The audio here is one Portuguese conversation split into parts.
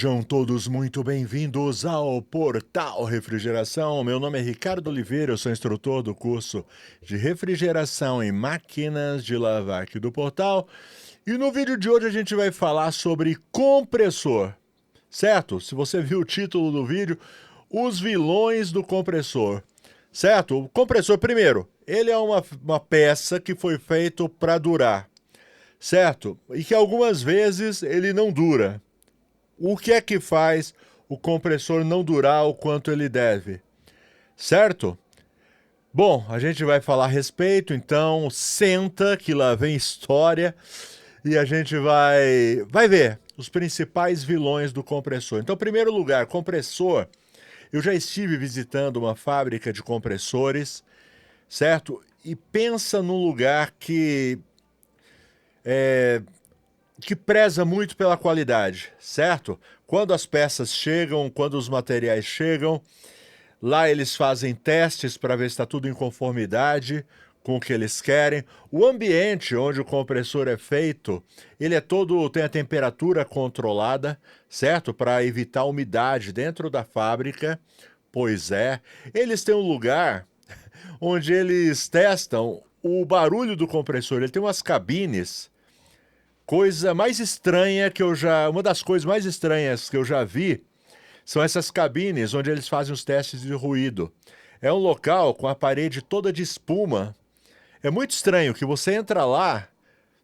Sejam todos muito bem-vindos ao Portal Refrigeração. Meu nome é Ricardo Oliveira, eu sou instrutor do curso de refrigeração em máquinas de lavar aqui do Portal. E no vídeo de hoje a gente vai falar sobre compressor, certo? Se você viu o título do vídeo, os vilões do compressor, certo? O compressor, primeiro, ele é uma peça que foi feita para durar, certo? E que algumas vezes ele não dura. O que é que faz o compressor não durar o quanto ele deve? Certo? Bom, a gente vai falar a respeito, então senta que lá vem história e a gente vai ver os principais vilões do compressor. Então, em primeiro lugar, compressor. Eu já estive visitando uma fábrica de compressores, certo? E pensa num lugar que preza muito pela qualidade, certo? Quando as peças chegam, quando os materiais chegam, lá eles fazem testes para ver se está tudo em conformidade com o que eles querem. O ambiente onde o compressor é feito, ele é todo, tem a temperatura controlada, certo? Para evitar umidade dentro da fábrica. Pois é, eles têm um lugar onde eles testam o barulho do compressor. Ele tem umas cabines. Coisa mais estranha que uma das coisas mais estranhas que eu já vi são essas cabines onde eles fazem os testes de ruído. É um local com a parede toda de espuma. É muito estranho que você entra lá,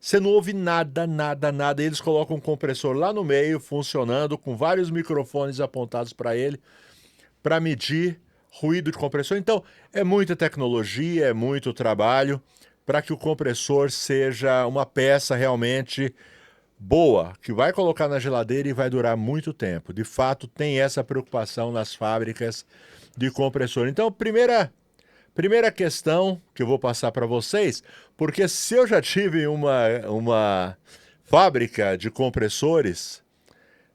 você não ouve nada, nada, nada. E eles colocam um compressor lá no meio, funcionando, com vários microfones apontados para ele, para medir ruído de compressor. Então, é muita tecnologia, é muito trabalho para que o compressor seja uma peça realmente boa, que vai colocar na geladeira e vai durar muito tempo. De fato, tem essa preocupação nas fábricas de compressor. Então, primeira questão que eu vou passar para vocês, porque se eu já tive uma fábrica de compressores,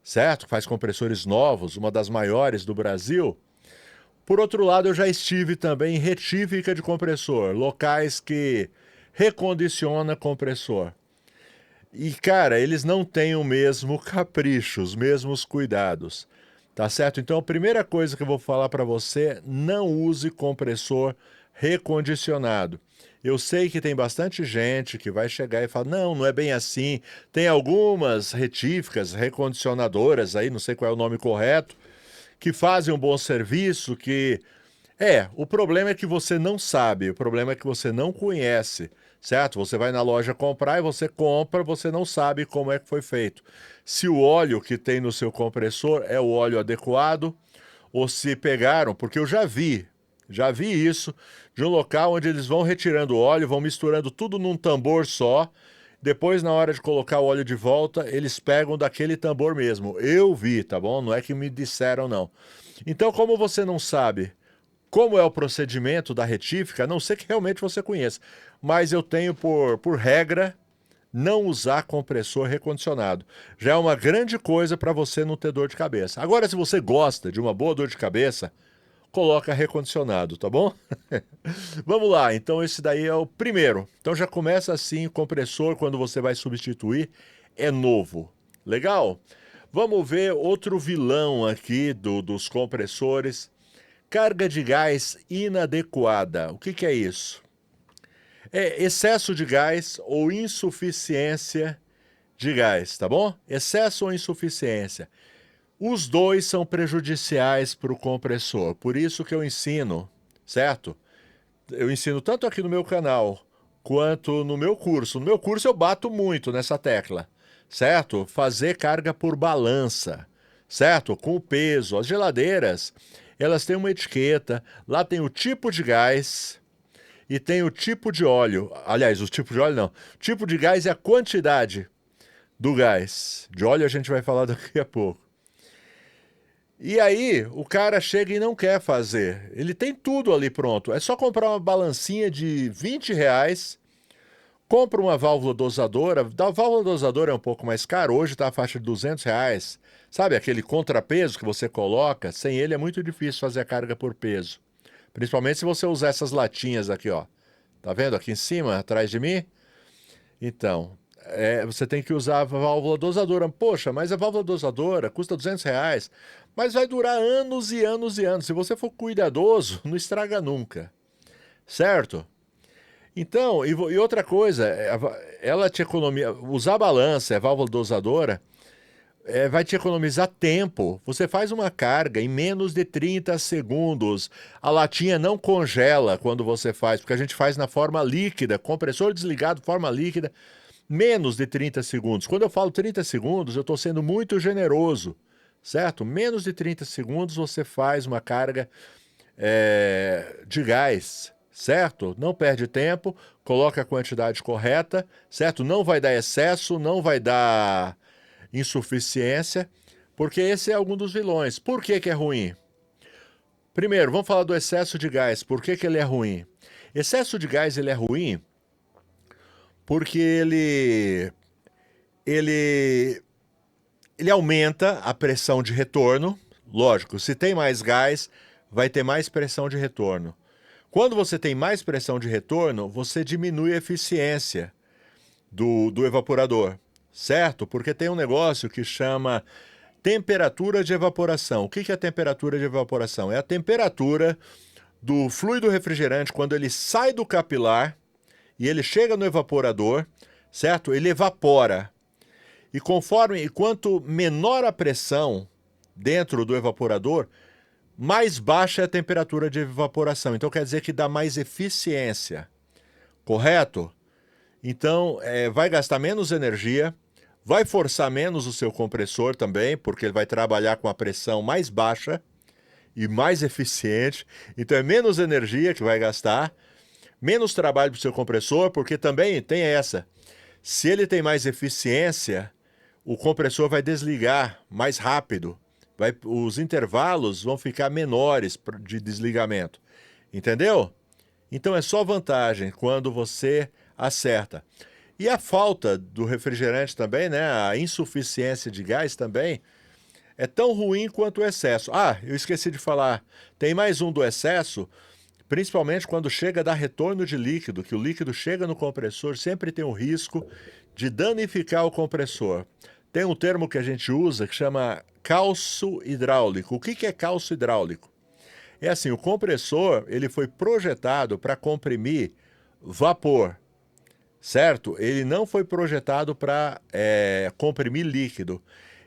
certo? Faz compressores novos, uma das maiores do Brasil. Por outro lado, eu já estive também em retífica de compressor, locais que recondiciona compressor. E, cara, eles não têm o mesmo capricho, os mesmos cuidados, tá certo? Então, a primeira coisa que eu vou falar para você, não use compressor recondicionado. Eu sei que tem bastante gente que vai chegar e falar, não, não é bem assim. Tem algumas retíficas, recondicionadoras aí, não sei qual é o nome correto, que fazem um bom serviço, o problema é que você não sabe, o problema é que você não conhece, certo? Você vai na loja comprar e você compra, você não sabe como é que foi feito. Se o óleo que tem no seu compressor é o óleo adequado, ou se pegaram, porque eu já vi isso, de um local onde eles vão retirando o óleo, vão misturando tudo num tambor só, depois na hora de colocar o óleo de volta, eles pegam daquele tambor mesmo. Eu vi, tá bom? Não é que me disseram não. Então, como você não sabe como é o procedimento da retífica, a não ser que realmente você conheça. Mas eu tenho por regra não usar compressor recondicionado. Já é uma grande coisa para você não ter dor de cabeça. Agora, se você gosta de uma boa dor de cabeça, coloca recondicionado, tá bom? Vamos lá, então esse daí é o primeiro. Então já começa assim, o compressor, quando você vai substituir, é novo. Legal? Vamos ver outro vilão aqui dos compressores. Carga de gás inadequada. O que é isso? É excesso de gás ou insuficiência de gás, tá bom? Excesso ou insuficiência. Os dois são prejudiciais para o compressor. Por isso que eu ensino, certo? Eu ensino tanto aqui no meu canal quanto no meu curso. No meu curso eu bato muito nessa tecla, certo? Fazer carga por balança, certo? Com o peso. As geladeiras, elas têm uma etiqueta, lá tem o tipo de gás e tem o tipo de óleo. Aliás, o tipo de óleo não. O tipo de gás é a quantidade do gás. De óleo a gente vai falar daqui a pouco. E aí, o cara chega e não quer fazer. Ele tem tudo ali pronto. É só comprar uma balancinha de R$ 20, compra uma válvula dosadora. A válvula dosadora é um pouco mais caro. Hoje está a faixa de R$ 200. Sabe aquele contrapeso que você coloca? Sem ele é muito difícil fazer a carga por peso. Principalmente se você usar essas latinhas aqui, ó. Tá vendo aqui em cima, atrás de mim? Então, você tem que usar a válvula dosadora. Poxa, mas a válvula dosadora custa R$ 200, mas vai durar anos e anos e anos. Se você for cuidadoso, não estraga nunca, certo? Então, e outra coisa, ela te economia, usar a balança, a válvula dosadora, vai te economizar tempo. Você faz uma carga em menos de 30 segundos. A latinha não congela quando você faz, porque a gente faz na forma líquida, compressor desligado, forma líquida, menos de 30 segundos. Quando eu falo 30 segundos, eu estou sendo muito generoso, certo? Menos de 30 segundos você faz uma carga de gás, certo? Não perde tempo, coloca a quantidade correta, certo? Não vai dar excesso, não vai dar insuficiência, porque esse é algum dos vilões. Por que que é ruim? Primeiro, vamos falar do excesso de gás. Por que que ele é ruim? Excesso de gás ele é ruim porque ele, ele aumenta a pressão de retorno. Lógico, se tem mais gás, vai ter mais pressão de retorno. Quando você tem mais pressão de retorno, você diminui a eficiência do evaporador, certo? Porque tem um negócio que chama temperatura de evaporação. O que é a temperatura de evaporação? É a temperatura do fluido refrigerante quando ele sai do capilar e ele chega no evaporador, certo? Ele evapora. E quanto menor a pressão dentro do evaporador, mais baixa é a temperatura de evaporação. Então quer dizer que dá mais eficiência, correto? Então vai gastar menos energia, vai forçar menos o seu compressor também, porque ele vai trabalhar com a pressão mais baixa e mais eficiente. Então é menos energia que vai gastar, menos trabalho para o seu compressor, porque também tem essa. Se ele tem mais eficiência, o compressor vai desligar mais rápido. Os intervalos vão ficar menores de desligamento. Entendeu? Então é só vantagem quando você acerta. E a falta do refrigerante também, né? A insuficiência de gás também é tão ruim quanto o excesso. Ah, eu esqueci de falar. Tem mais um do excesso, principalmente quando chega a dar retorno de líquido, que o líquido chega no compressor, sempre tem o risco de danificar o compressor. Tem um termo que a gente usa que chama calço hidráulico. O que é calço hidráulico? É assim, o compressor ele foi projetado para comprimir vapor, certo? Ele não foi projetado para comprimir líquido.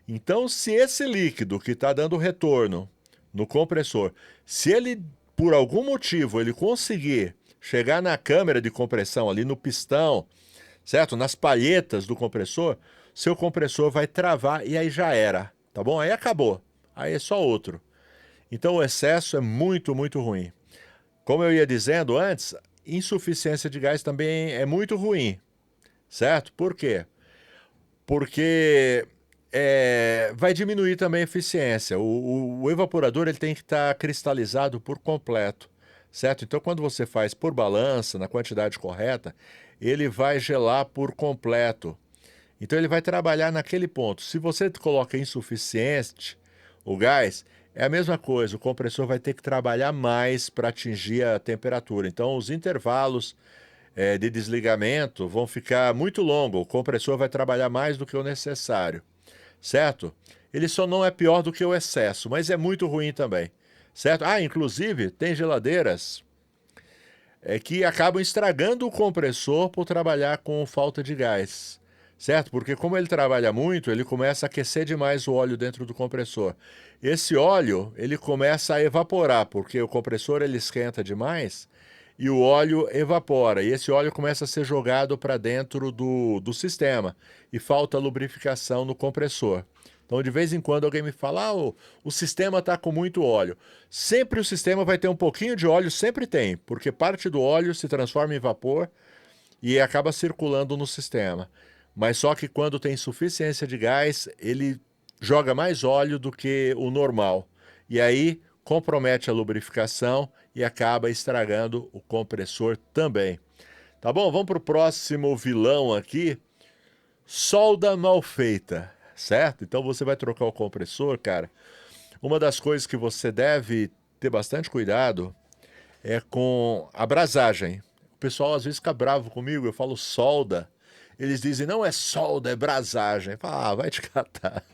Então, se esse líquido que está dando retorno no compressor, se ele, por algum motivo, ele conseguir chegar na câmara de compressão, ali no pistão, certo? Nas palhetas do compressor, seu compressor vai travar e aí já era, tá bom? Aí acabou. Aí é só outro. Então o excesso é muito, muito ruim. Como eu ia dizendo antes, insuficiência de gás também é muito ruim, certo? Por quê? Porque vai diminuir também a eficiência. O evaporador ele tem que estar cristalizado por completo, certo? Então quando você faz por balança, na quantidade correta, ele vai gelar por completo. Então ele vai trabalhar naquele ponto. Se você coloca insuficiente o gás, é a mesma coisa, o compressor vai ter que trabalhar mais para atingir a temperatura. Então os intervalos de desligamento vão ficar muito longos, o compressor vai trabalhar mais do que o necessário, certo? Ele só não é pior do que o excesso, mas é muito ruim também, certo? Ah, inclusive tem geladeiras que acabam estragando o compressor por trabalhar com falta de gás, certo? Porque como ele trabalha muito, ele começa a aquecer demais o óleo dentro do compressor. Esse óleo, ele começa a evaporar, porque o compressor ele esquenta demais e o óleo evapora. E esse óleo começa a ser jogado para dentro do sistema e falta lubrificação no compressor. Então, de vez em quando alguém me fala, o sistema está com muito óleo. Sempre o sistema vai ter um pouquinho de óleo, sempre tem, porque parte do óleo se transforma em vapor e acaba circulando no sistema. Mas só que quando tem insuficiência de gás, ele joga mais óleo do que o normal. E aí compromete a lubrificação e acaba estragando o compressor também. Tá bom? Vamos para o próximo vilão aqui. Solda mal feita, certo? Então você vai trocar o compressor, cara. Uma das coisas que você deve ter bastante cuidado é com a abrasagem. O pessoal às vezes fica bravo comigo, eu falo solda. eles dizem, não é solda, é brasagem. Fala, vai te catar.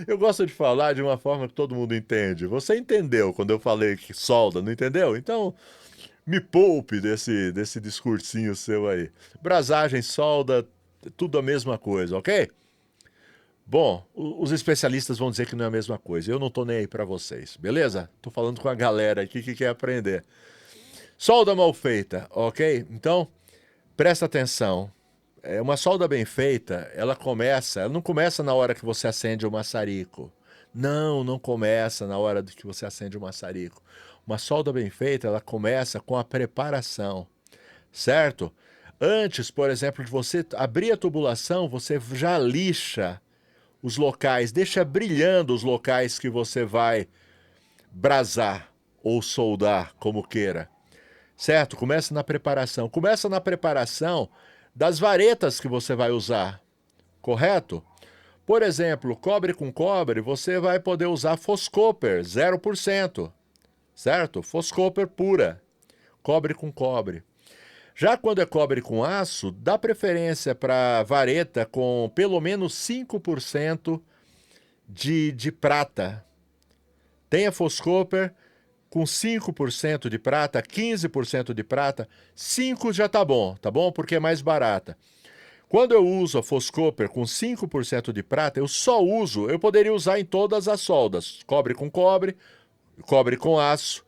Eu gosto de falar de uma forma que todo mundo entende. Você entendeu quando eu falei que solda, não entendeu? Então, me poupe desse discursinho seu aí. Brasagem, solda, tudo a mesma coisa, ok? Bom, os especialistas vão dizer que não é a mesma coisa. Eu não tô nem aí pra vocês, beleza? Tô falando com a galera aqui que quer aprender. Solda mal feita, ok? Então, presta atenção. Uma solda bem feita, ela não começa na hora que você acende o maçarico. Não, não começa na hora que você acende o maçarico. Uma solda bem feita, ela começa com a preparação, certo? Antes, por exemplo, de você abrir a tubulação, você já lixa os locais, deixa brilhando os locais que você vai brasar ou soldar, como queira. Certo? Começa na preparação. Começa na preparação das varetas que você vai usar, correto? Por exemplo, cobre com cobre, você vai poder usar Foscopper 0%, certo? Foscopper pura, cobre com cobre. Já quando é cobre com aço, dá preferência para vareta com pelo menos 5% de prata. Tenha Foscopper com 5% de prata, 15% de prata, 5 já tá bom? Porque é mais barata. Quando eu uso a Foscopper com 5% de prata, eu poderia usar em todas as soldas, cobre com aço,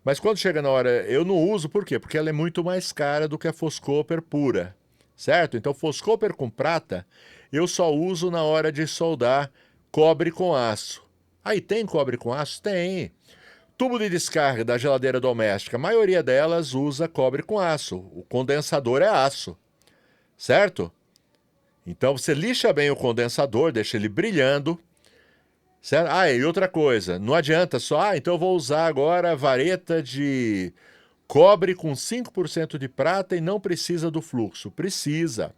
mas quando chega na hora, eu não uso, por quê? Porque ela é muito mais cara do que a Foscopper pura, certo? Então, Foscopper com prata, eu só uso na hora de soldar cobre com aço. Aí tem cobre com aço? Tem. Tubo de descarga da geladeira doméstica, a maioria delas usa cobre com aço. O condensador é aço, certo? Então você lixa bem o condensador, deixa ele brilhando, certo? Ah, e outra coisa, não adianta só, então eu vou usar agora a vareta de cobre com 5% de prata e não precisa do fluxo. Precisa.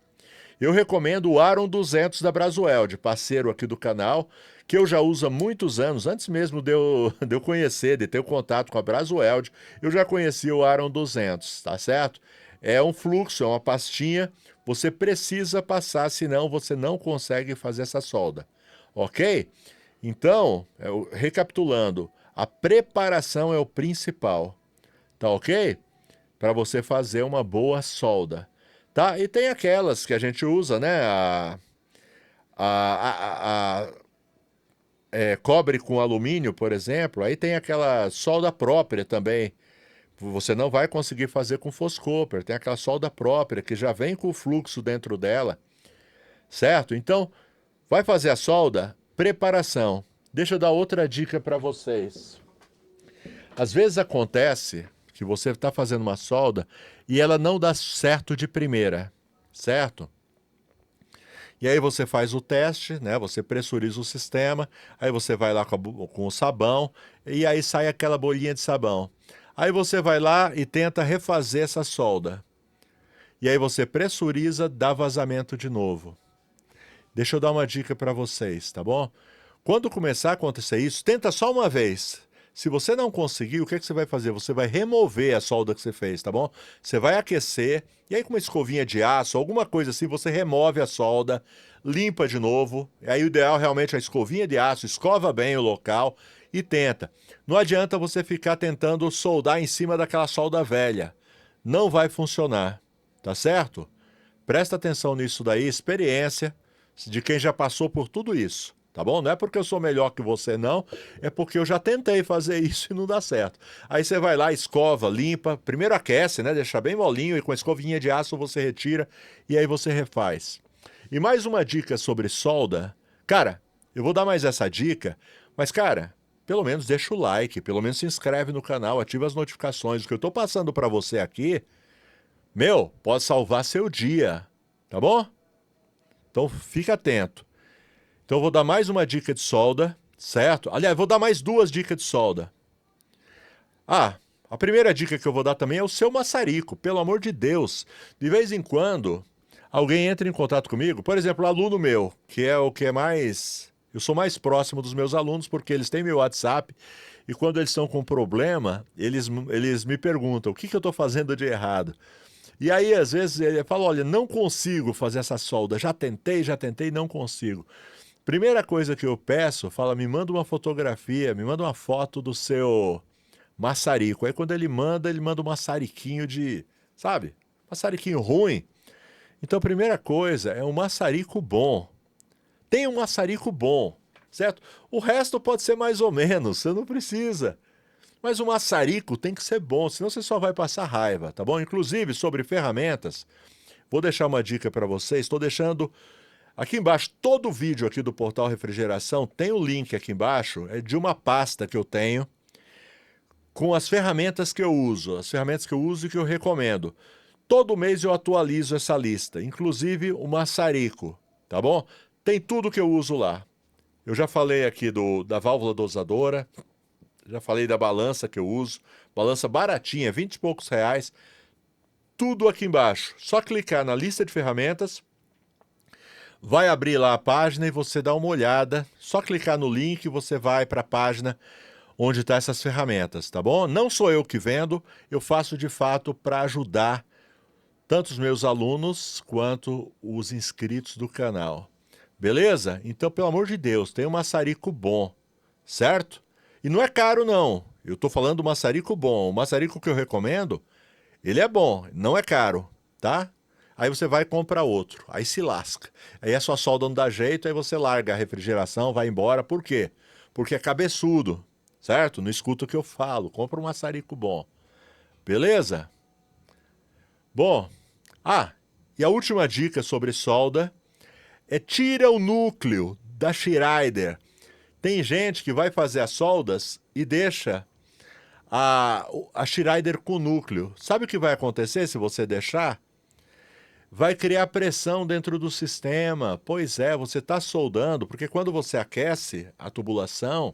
Eu recomendo o Aron 200 da Brasweld, parceiro aqui do canal, que eu já uso há muitos anos, antes mesmo de eu conhecer, de ter o contato com a Brasweld, eu já conhecia o Aron 200, tá certo? É um fluxo, é uma pastinha, você precisa passar, senão você não consegue fazer essa solda, ok? Então, recapitulando, a preparação é o principal, tá ok? Para você fazer uma boa solda. Tá? E tem aquelas que a gente usa, né? Cobre com alumínio, por exemplo. Aí tem aquela solda própria também. Você não vai conseguir fazer com Foscopper. Tem aquela solda própria que já vem com o fluxo dentro dela. Certo? Então, vai fazer a solda? Preparação. Deixa eu dar outra dica para vocês. Às vezes acontece que você está fazendo uma solda e ela não dá certo de primeira, certo? E aí você faz o teste, né? Você pressuriza o sistema, aí você vai lá com o sabão e aí sai aquela bolinha de sabão. Aí você vai lá e tenta refazer essa solda. E aí você pressuriza, dá vazamento de novo. Deixa eu dar uma dica para vocês, tá bom? Quando começar a acontecer isso, tenta só uma vez. Se você não conseguir, o que você vai fazer? Você vai remover a solda que você fez, tá bom? Você vai aquecer, e aí com uma escovinha de aço, alguma coisa assim, você remove a solda, limpa de novo. E aí o ideal realmente é a escovinha de aço, escova bem o local e tenta. Não adianta você ficar tentando soldar em cima daquela solda velha. Não vai funcionar, tá certo? Presta atenção nisso daí, experiência de quem já passou por tudo isso. Tá bom? Não é porque eu sou melhor que você, não. É porque eu já tentei fazer isso e não dá certo. Aí você vai lá, escova, limpa. Primeiro aquece, né? Deixa bem molinho e com a escovinha de aço você retira e aí você refaz. E mais uma dica sobre solda. Cara, eu vou dar mais essa dica, mas cara, pelo menos deixa o like, pelo menos se inscreve no canal, ativa as notificações. O que eu tô passando para você aqui, pode salvar seu dia. Tá bom? Então fica atento. Então eu vou dar mais uma dica de solda, certo? Aliás, vou dar mais duas dicas de solda. Ah, a primeira dica que eu vou dar também é o seu maçarico, pelo amor de Deus. De vez em quando, alguém entra em contato comigo, por exemplo, um aluno meu, que é o que é mais... Eu sou mais próximo dos meus alunos porque eles têm meu WhatsApp e quando eles estão com problema, eles me perguntam o que eu estou fazendo de errado. E aí, às vezes, ele fala, olha, não consigo fazer essa solda, já tentei, não consigo. Primeira coisa que eu peço, fala, me manda uma fotografia, me manda uma foto do seu maçarico. Aí quando ele manda um maçariquinho de, sabe, maçariquinho ruim. Então a primeira coisa é um maçarico bom. Tem um maçarico bom, certo? O resto pode ser mais ou menos, você não precisa. Mas o maçarico tem que ser bom, senão você só vai passar raiva, tá bom? Inclusive, sobre ferramentas, vou deixar uma dica para vocês. Estou deixando aqui embaixo, todo o vídeo aqui do Portal Refrigeração, tem o link aqui embaixo, é de uma pasta que eu tenho, com as ferramentas que eu uso e que eu recomendo. Todo mês eu atualizo essa lista, inclusive o maçarico, tá bom? Tem tudo que eu uso lá. Eu já falei aqui da válvula dosadora, já falei da balança que eu uso, balança baratinha, 20 e poucos reais, tudo aqui embaixo. Só clicar na lista de ferramentas, vai abrir lá a página e você dá uma olhada, só clicar no link e você vai para a página onde estão essas ferramentas, tá bom? Não sou eu que vendo, eu faço de fato para ajudar tanto os meus alunos quanto os inscritos do canal. Beleza? Então, pelo amor de Deus, tem um maçarico bom, certo? E não é caro, não. Eu estou falando do maçarico bom. O maçarico que eu recomendo, ele é bom, não é caro, tá? Aí você vai e compra outro, aí se lasca. Aí a sua solda não dá jeito, aí você larga a refrigeração, vai embora. Por quê? Porque é cabeçudo, certo? Não escuta o que eu falo, compra um maçarico bom. Beleza? Bom, e a última dica sobre solda é tira o núcleo da Schneider. Tem gente que vai fazer as soldas e deixa a Schneider com núcleo. Sabe o que vai acontecer se você deixar? Vai criar pressão dentro do sistema. Pois é, você está soldando, porque quando você aquece a tubulação,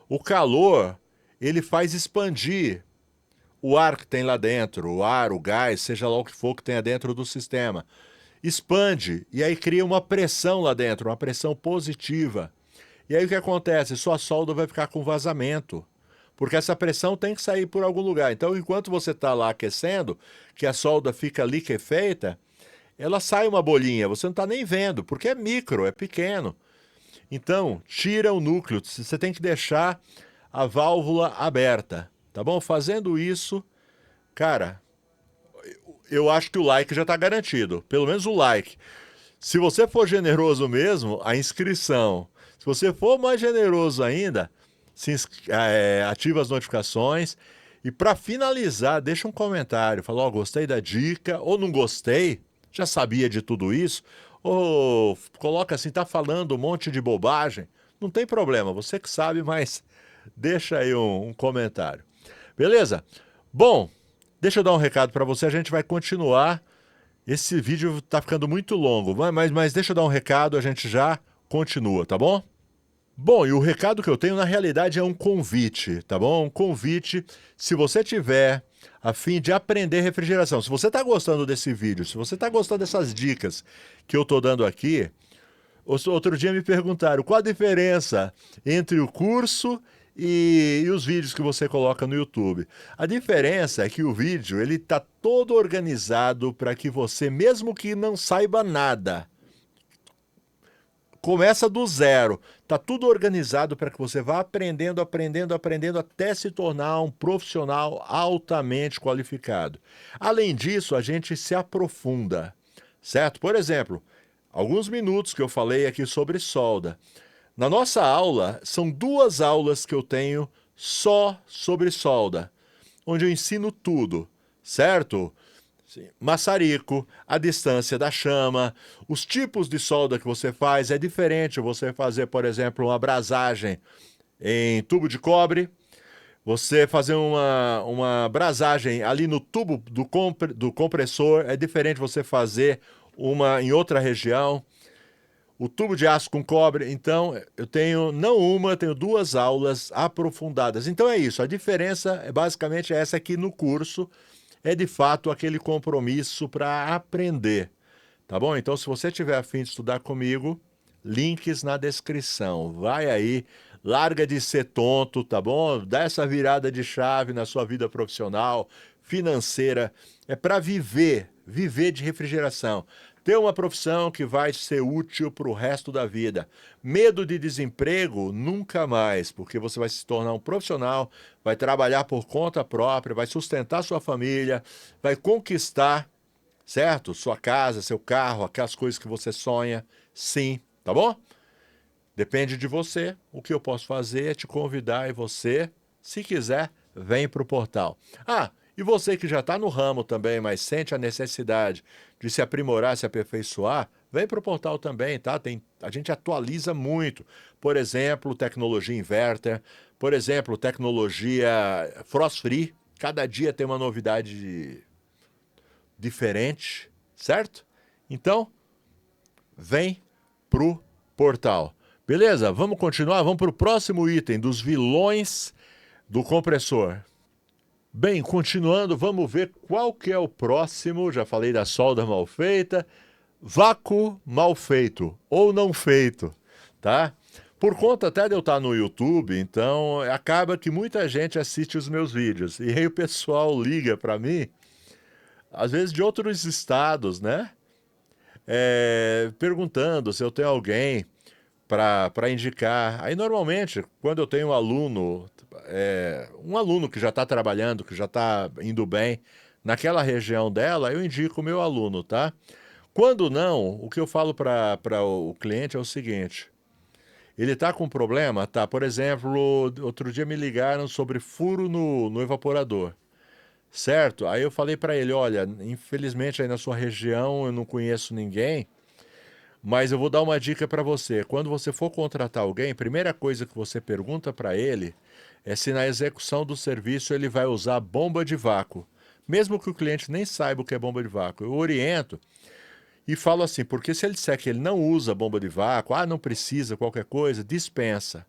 o calor ele faz expandir o ar que tem lá dentro, o ar, o gás, seja lá o que for que tenha dentro do sistema. Expande e aí cria uma pressão lá dentro, uma pressão positiva. E aí o que acontece? Sua solda vai ficar com vazamento, porque essa pressão tem que sair por algum lugar. Então, enquanto você está lá aquecendo, que a solda fica liquefeita, ela sai uma bolinha, você não está nem vendo, porque é micro, é pequeno. Então, tira o núcleo, você tem que deixar a válvula aberta, tá bom? Fazendo isso, cara, eu acho que o like já está garantido, pelo menos o like. Se você for generoso mesmo, a inscrição. Se você for mais generoso ainda, ativa as notificações. E para finalizar, deixa um comentário. Fala, gostei da dica, ou não gostei, já sabia de tudo isso, ou coloca assim, tá falando um monte de bobagem. Não tem problema, você que sabe, mas deixa aí um comentário. Beleza? Bom, deixa eu dar um recado para você, a gente vai continuar. Esse vídeo está ficando muito longo, mas deixa eu dar um recado, a gente já continua, tá bom? Bom, e o recado que eu tenho na realidade é um convite, tá bom? Um convite, se você tiver a fim de aprender refrigeração. Se você está gostando desse vídeo, se você está gostando dessas dicas que eu estou dando aqui, outro dia me perguntaram qual a diferença entre o curso e os vídeos que você coloca no YouTube. A diferença é que o vídeo ele está todo organizado para que você, mesmo que não saiba nada, começa do zero. Está tudo organizado para que você vá aprendendo até se tornar um profissional altamente qualificado. Além disso, a gente se aprofunda, certo? Por exemplo, alguns minutos que eu falei aqui sobre solda. Na nossa aula, são 2 aulas que eu tenho só sobre solda, onde eu ensino tudo, certo? Maçarico, a distância da chama, os tipos de solda que você faz. É diferente você fazer, por exemplo, uma brasagem em tubo de cobre, você fazer uma brasagem ali no tubo do compressor, é diferente você fazer uma em outra região. O tubo de aço com cobre, então, eu tenho não uma, eu tenho 2 aulas aprofundadas. Então é isso, a diferença é basicamente essa aqui no curso, é de fato aquele compromisso para aprender, tá bom? Então se você tiver a fim de estudar comigo, links na descrição, vai aí, larga de ser tonto, tá bom? Dá essa virada de chave na sua vida profissional, financeira, é para viver de refrigeração. Ter uma profissão que vai ser útil para o resto da vida. Medo de desemprego, nunca mais, porque você vai se tornar um profissional, vai trabalhar por conta própria, vai sustentar sua família, vai conquistar, certo? Sua casa, seu carro, aquelas coisas que você sonha, sim, tá bom? Depende de você. O que eu posso fazer é te convidar e você, se quiser, vem para o portal. Ah, e você que já está no ramo também, mas sente a necessidade de se aprimorar, se aperfeiçoar, vem para o portal também, tá? A gente atualiza muito. Por exemplo, tecnologia inverter, por exemplo, tecnologia frost free. Cada dia tem uma novidade diferente, certo? Então, vem pro portal. Beleza? Vamos continuar? Vamos para o próximo item dos vilões do compressor. Bem, continuando, vamos ver qual que é o próximo. Já falei da solda mal feita. Vácuo mal feito ou não feito, tá? Por conta até de eu estar no YouTube, então acaba que muita gente assiste os meus vídeos. E aí o pessoal liga para mim, às vezes de outros estados, né? Perguntando se eu tenho alguém para indicar. Aí, normalmente, quando eu tenho um aluno que já está trabalhando, que já está indo bem naquela região dela, eu indico o meu aluno, tá? Quando não, o que eu falo para o cliente é o seguinte: ele está com problema? Tá, por exemplo, outro dia me ligaram sobre furo no evaporador, certo? Aí eu falei para ele: olha, infelizmente aí na sua região eu não conheço ninguém. Mas eu vou dar uma dica para você. Quando você for contratar alguém, a primeira coisa que você pergunta para ele é se na execução do serviço ele vai usar bomba de vácuo. Mesmo que o cliente nem saiba o que é bomba de vácuo. Eu oriento e falo assim, porque se ele disser que ele não usa bomba de vácuo, não precisa, qualquer coisa, dispensa,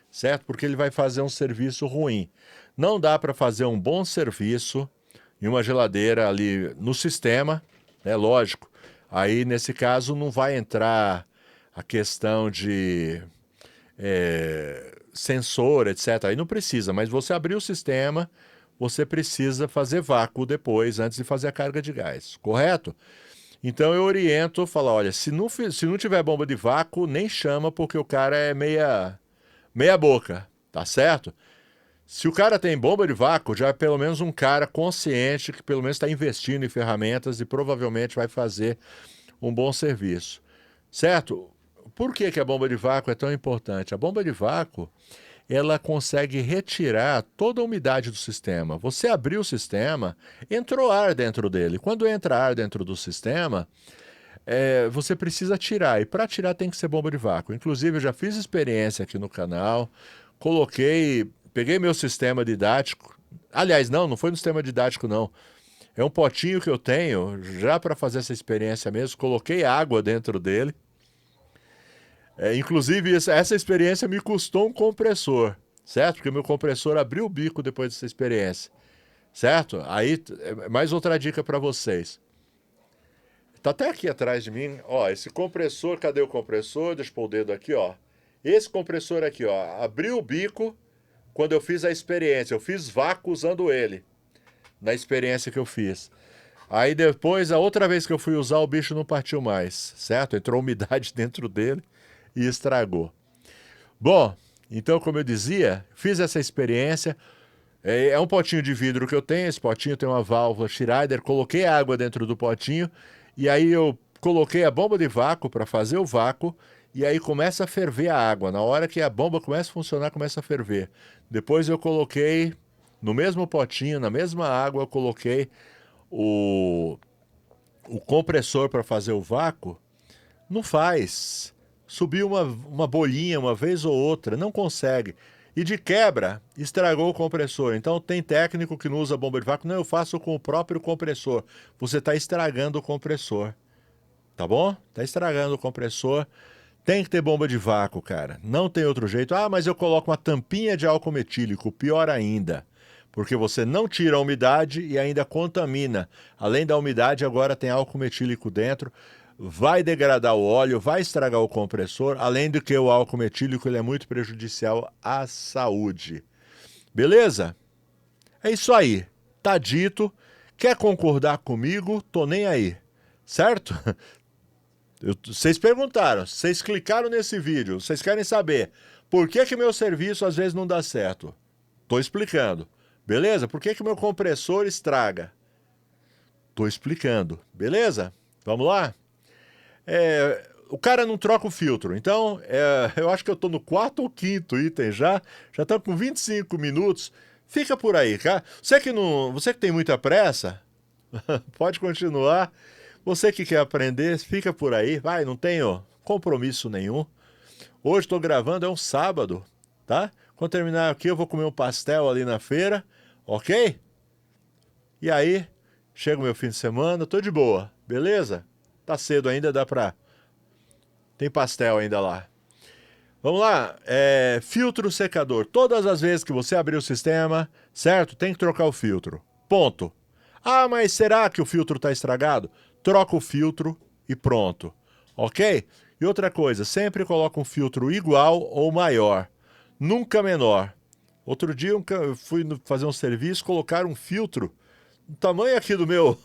certo? Porque ele vai fazer um serviço ruim. Não dá para fazer um bom serviço em uma geladeira ali no sistema, é lógico. Aí, nesse caso, não vai entrar a questão de sensor, etc. Aí não precisa, mas você abrir o sistema, você precisa fazer vácuo depois, antes de fazer a carga de gás, correto? Então eu oriento, falo, olha, se não tiver bomba de vácuo, nem chama, porque o cara é meia boca, tá certo? Se o cara tem bomba de vácuo, já é pelo menos um cara consciente que pelo menos está investindo em ferramentas e provavelmente vai fazer um bom serviço, certo? Por que a bomba de vácuo é tão importante? A bomba de vácuo, ela consegue retirar toda a umidade do sistema. Você abriu o sistema, entrou ar dentro dele. Quando entra ar dentro do sistema, você precisa tirar. E para tirar tem que ser bomba de vácuo. Inclusive, eu já fiz experiência aqui no canal, peguei meu sistema didático. Aliás, não foi no sistema didático, não. É um potinho que eu tenho, já para fazer essa experiência mesmo, coloquei água dentro dele. Inclusive, essa experiência me custou um compressor, certo? Porque meu compressor abriu o bico depois dessa experiência, certo? Aí, mais outra dica para vocês. Tá até aqui atrás de mim, ó, esse compressor, cadê o compressor? Deixa eu pôr o dedo aqui, ó. Esse compressor aqui, ó, abriu o bico quando eu fiz a experiência. Eu fiz vácuo usando ele, na experiência que eu fiz. Aí depois, a outra vez que eu fui usar, o bicho não partiu mais, certo? Entrou umidade dentro dele e estragou. Bom, então, como eu dizia, fiz essa experiência. É um potinho de vidro que eu tenho. Esse potinho tem uma válvula Schrader. Coloquei água dentro do potinho e aí eu coloquei a bomba de vácuo para fazer o vácuo. E aí começa a ferver a água. Na hora que a bomba começa a funcionar, começa a ferver. Depois eu coloquei no mesmo potinho, na mesma água, eu coloquei o compressor para fazer o vácuo. Não faz. Subiu uma bolinha uma vez ou outra, não consegue. E de quebra, estragou o compressor. Então tem técnico que não usa bomba de vácuo. Não, eu faço com o próprio compressor. Você está estragando o compressor. Tá bom? Está estragando o compressor. Tem que ter bomba de vácuo, cara. Não tem outro jeito. Mas eu coloco uma tampinha de álcool metílico. Pior ainda. Porque você não tira a umidade e ainda contamina. Além da umidade, agora tem álcool metílico dentro. Vai degradar o óleo, vai estragar o compressor, além do que o álcool metílico ele é muito prejudicial à saúde. Beleza? É isso aí. Tá dito. Quer concordar comigo? Tô nem aí, certo? Vocês perguntaram, vocês clicaram nesse vídeo, vocês querem saber por que que meu serviço às vezes não dá certo? Tô explicando, beleza? Por que que meu compressor estraga? Tô explicando, beleza? Vamos lá? O cara não troca o filtro, então eu acho que eu tô no 4º ou 5º item já estamos com 25 minutos, fica por aí, cara. Você que tem muita pressa, pode continuar. Você que quer aprender, fica por aí, vai, não tenho compromisso nenhum. Hoje estou gravando, é um sábado, tá? Quando terminar aqui eu vou comer um pastel ali na feira, ok? E aí, chega o meu fim de semana, tô de boa, beleza? Tá cedo ainda, dá pra... Tem pastel ainda lá. Vamos lá, filtro secador. Todas as vezes que você abrir o sistema, certo? Tem que trocar o filtro, ponto. Ah, mas será que o filtro está estragado? Troca o filtro e pronto, ok? E outra coisa, sempre coloca um filtro igual ou maior, nunca menor. Outro dia eu fui fazer um serviço, colocar um filtro do tamanho aqui do meu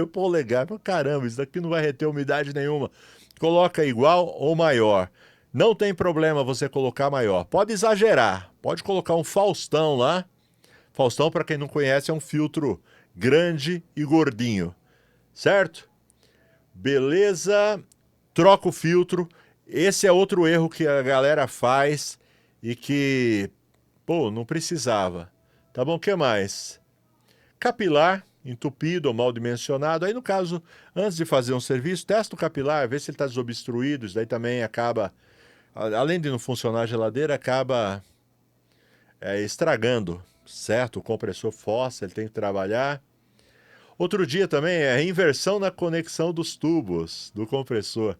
polegar. Caramba, isso daqui não vai reter umidade nenhuma. Coloca igual ou maior. Não tem problema você colocar maior. Pode exagerar, pode colocar um Faustão lá. Faustão, para quem não conhece, é um filtro grande e gordinho, certo? Beleza, troca o filtro. Esse é outro erro que a galera faz e que, pô, não precisava. Tá bom, o que mais? Capilar, entupido ou mal dimensionado. Aí, no caso, antes de fazer um serviço, testa o capilar, vê se ele está desobstruído. Isso daí também acaba, além de não funcionar a geladeira, acaba estragando, certo? O compressor força, ele tem que trabalhar. Outro dia também é inversão na conexão dos tubos do compressor.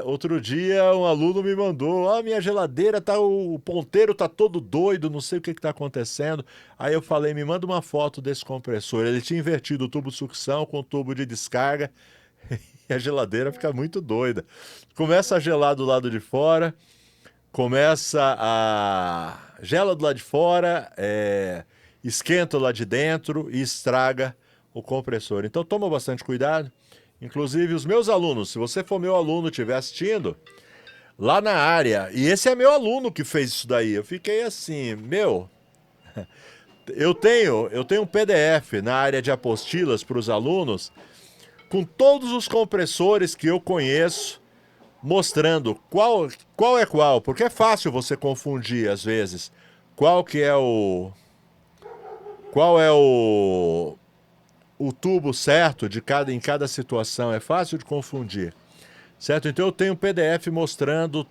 Outro dia um aluno me mandou, minha geladeira o ponteiro tá todo doido, não sei o que está acontecendo. Aí eu falei, me manda uma foto desse compressor. Ele tinha invertido o tubo de sucção com o tubo de descarga e a geladeira fica muito doida. Começa a gelar do lado de fora, gela do lado de fora, esquenta lá de dentro e estraga o compressor. Então toma bastante cuidado. Inclusive os meus alunos, se você for meu aluno e estiver assistindo, lá na área, e esse é meu aluno que fez isso daí, eu fiquei assim, eu tenho um PDF na área de apostilas para os alunos, com todos os compressores que eu conheço, mostrando qual é qual, porque é fácil você confundir às vezes, qual é o tubo certo em cada situação, é fácil de confundir, certo? Então eu tenho um PDF mostrando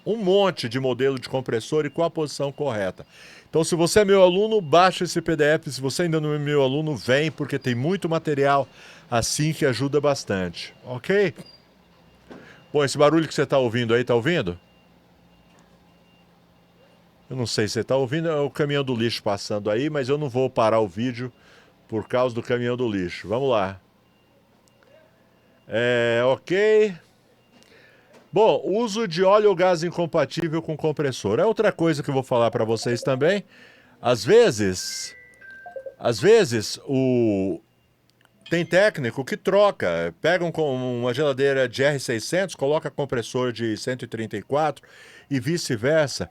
um monte de modelo de compressor e qual a posição correta. Então se você é meu aluno, baixa esse PDF, se você ainda não é meu aluno, vem, porque tem muito material assim que ajuda bastante, ok? Bom, esse barulho que você está ouvindo aí, tá ouvindo? Eu não sei se você está ouvindo, é o caminhão do lixo passando aí, mas eu não vou parar o vídeo por causa do caminhão do lixo. Vamos lá. Ok. Bom, uso de óleo ou gás incompatível com compressor. É outra coisa que eu vou falar para vocês também. Às vezes tem técnico que troca, pega uma geladeira de R600, coloca compressor de 134 e vice-versa.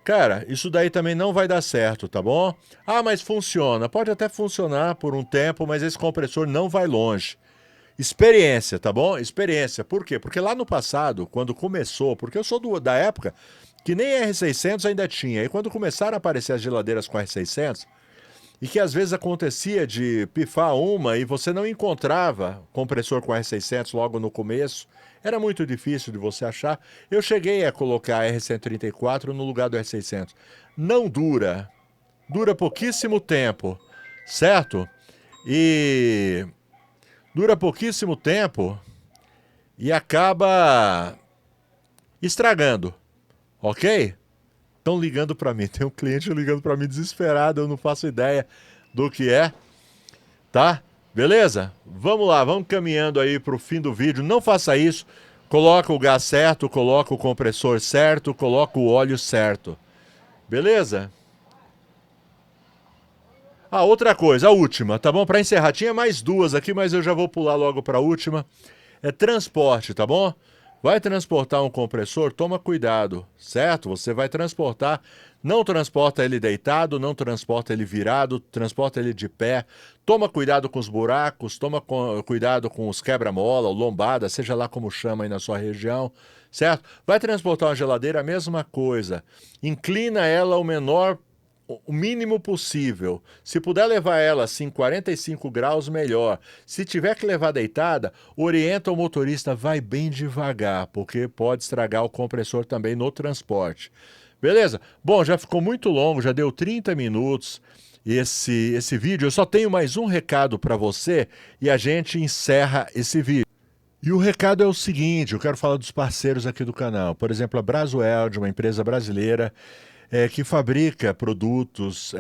Cara, isso daí também não vai dar certo, tá bom? Ah, mas funciona. Pode até funcionar por um tempo, mas esse compressor não vai longe. Experiência, tá bom? Experiência. Por quê? Porque lá no passado, quando começou, porque eu sou da época que nem R600 ainda tinha, e quando começaram a aparecer as geladeiras com R600, e que às vezes acontecia de pifar uma e você não encontrava compressor com R600 logo no começo, era muito difícil de você achar. Eu cheguei a colocar R134 no lugar do R600. Não dura pouquíssimo tempo, certo? E dura pouquíssimo tempo e acaba estragando, ok? Estão ligando para mim, tem um cliente ligando para mim desesperado, eu não faço ideia do que é, tá? Beleza? Vamos lá, vamos caminhando aí para o fim do vídeo. Não faça isso, coloca o gás certo, coloca o compressor certo, coloca o óleo certo, beleza? Ah, outra coisa, a última, tá bom? Para encerrar, tinha mais duas aqui, mas eu já vou pular logo para a última. É transporte, tá bom? Vai transportar um compressor, toma cuidado, certo? Você vai transportar, não transporta ele deitado, não transporta ele virado, transporta ele de pé. Toma cuidado com os buracos, cuidado com os quebra-mola, ou lombada, seja lá como chama aí na sua região, certo? Vai transportar uma geladeira, a mesma coisa. Inclina ela o mínimo possível. Se puder levar ela assim 45 graus, melhor. Se tiver que levar deitada, orienta o motorista, vai bem devagar, porque pode estragar o compressor também no transporte. Beleza? Bom, já ficou muito longo, já deu 30 minutos esse vídeo. Eu só tenho mais um recado para você e a gente encerra esse vídeo. E o recado é o seguinte, eu quero falar dos parceiros aqui do canal. Por exemplo, a Brasweld, uma empresa brasileira que fabrica produtos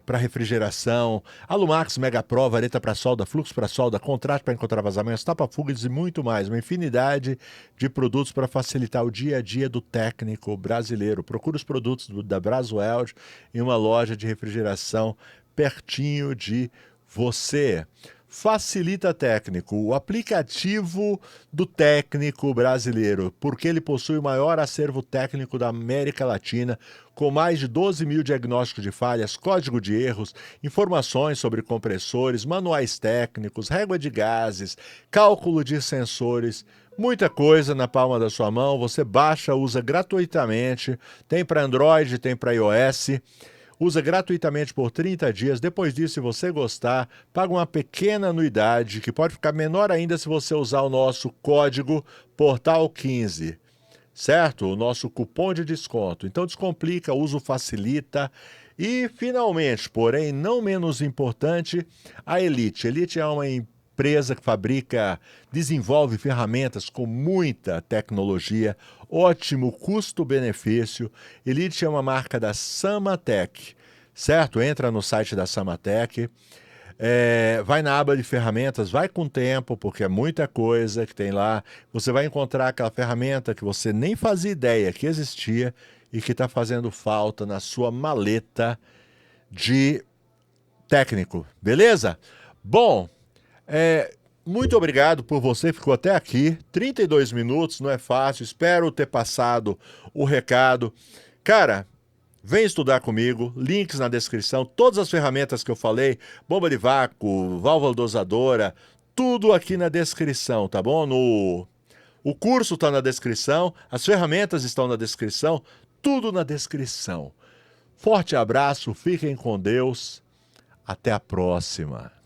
para refrigeração, Alumax, Mega Pro, vareta para solda, fluxo para solda, contrato para encontrar vazamentos, tapa-fugas e muito mais. Uma infinidade de produtos para facilitar o dia a dia do técnico brasileiro. Procure os produtos da Brasweld em uma loja de refrigeração pertinho de você. Facilita Técnico, o aplicativo do técnico brasileiro, porque ele possui o maior acervo técnico da América Latina, com mais de 12 mil diagnósticos de falhas, código de erros, informações sobre compressores, manuais técnicos, régua de gases, cálculo de sensores, muita coisa na palma da sua mão. Você baixa, usa gratuitamente, tem para Android, tem para iOS. Usa gratuitamente por 30 dias. Depois disso, se você gostar, paga uma pequena anuidade, que pode ficar menor ainda se você usar o nosso código PORTAL15, certo? O nosso cupom de desconto. Então descomplica, o uso facilita. E, finalmente, porém não menos importante, a Elite. A Elite é uma empresa que desenvolve ferramentas com muita tecnologia, ótimo custo-benefício. Elite é uma marca da Samatec, certo? Entra no site da Samatec, vai na aba de ferramentas, vai com tempo, porque é muita coisa que tem lá. Você vai encontrar aquela ferramenta que você nem fazia ideia que existia e que está fazendo falta na sua maleta de técnico, beleza? Bom, muito obrigado por você, ficou até aqui, 32 minutos, não é fácil, espero ter passado o recado. Cara, vem estudar comigo, links na descrição, todas as ferramentas que eu falei, bomba de vácuo, válvula dosadora, tudo aqui na descrição, tá bom? O curso está na descrição, as ferramentas estão na descrição, tudo na descrição. Forte abraço, fiquem com Deus, até a próxima.